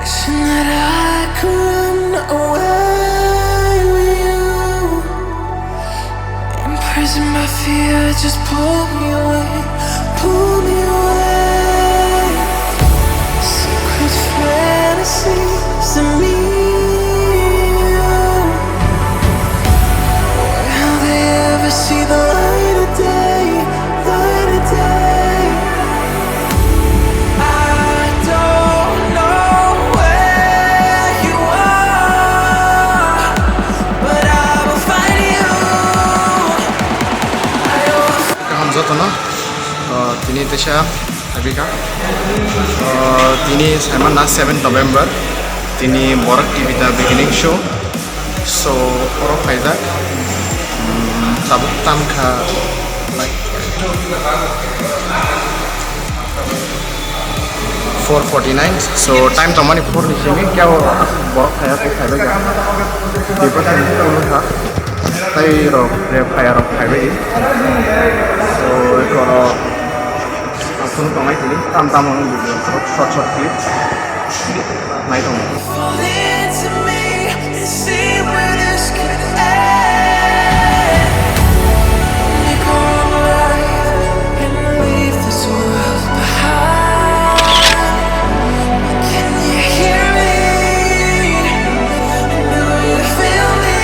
Wishing that I could run away with you. Imprisoned by fear, just pull me away, pull me away. Secret fantasies of me. Will they ever see the light of day, light of day? I don't know where you are, but I will find you. Hamzatana tini tesha habika tini Simon na 7 November tini Borak TV da beginning show so oro faida tabuk tam kha like 4:49 so time to mani 4 nisemi kya Borak khaya ko khaiba ga depa tan ko tha tai ro re khaya ro khaiba gi so ko kun tongai tini tam tam on video short clip nai tong Fall into me and see where this could end. Make our own life and leave this world behind. Can you hear me? Do you feel me?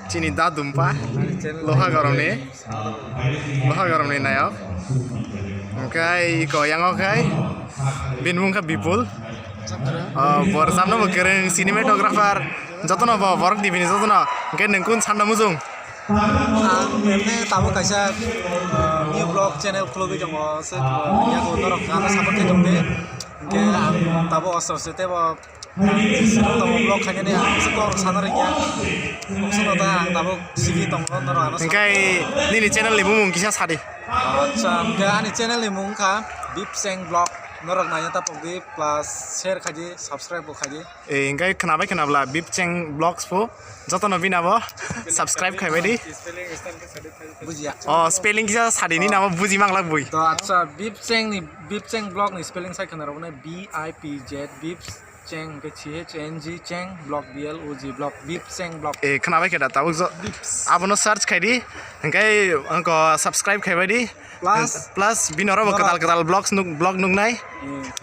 Chini da dumpa. Loha garam ni nayak. Okay, ko yang okay. Binmung ka Bipul. Bor samna mo keren cinematographer. Jotono ba work di bini jotono. Okay, nengkun sanda muzung. Memne tamu kaisa new blog channel klubi jongo se ya ko norok ana support ke jongde ke tamu osor se tebo tamu blog khanya ne se ko sanare ya so da tamu sigi tongo norok ana Okay, ni channel limu mung kisa sadi. acha ke ani channel ni mung ka Bip Seng blog norok nanya ta pogdi plus share khaji subscribe ko khaji Ingkai kenapa Bip Cheng Blogs po. Jotono binabo subscribe khai di. bujia Oh, spelling kisa sadi ni nama buji mangla bui. to acha Bip Seng blog ni spelling sai khana robne BIPZ Bip Cheng ke CHNG Cheng blog BLOG blog Bip Seng blog Kenapa kita tahu so? Abono search khai di. Ingkai angko subscribe khai di. Plus binoro mo ketal blog nung nai.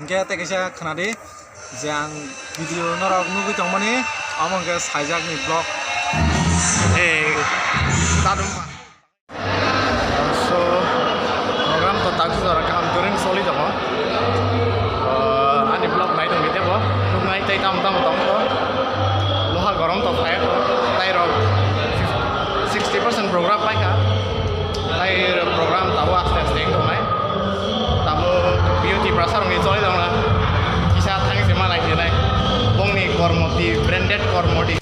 Engke te kaisa khanade je ang video norok nugui tongmani among ke saijak ni blog Tadum. So program to tak sura kam turing soli dong. Ani blog nai dong bite bo. Nung nai tai tam tong to. Loha garam to phai to. Tai ro 60% program pai ka. Tai program tahu akses deng dong nai. Tamu beauty prasar ngi soli dong la. Kisah thang sima lagi nai. Bong ni kormoti branded kormoti.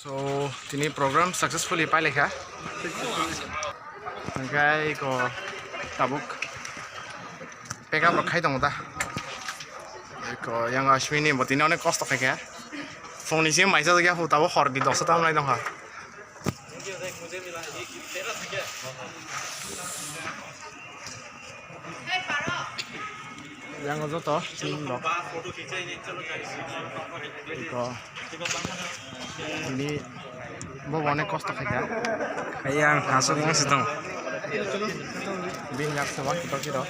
So, ini program successfully pai lekha. Engkai ko tabuk peka ro khai dong ta. Ko yang Ashwini motine onek kosto khai. Phone ni maisa to kya hu tabo hor di 10 tam nai dong ha. Yang ojo to tin lo. Ko ini bo onek kosto khai. kayang hasuk mong sidong Bin yak sewa kita.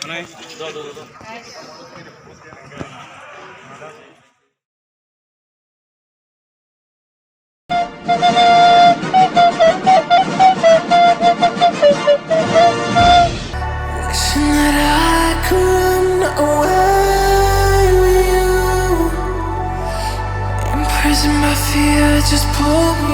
Wishing that I could run away with you. Imprisoned by fear, just pull me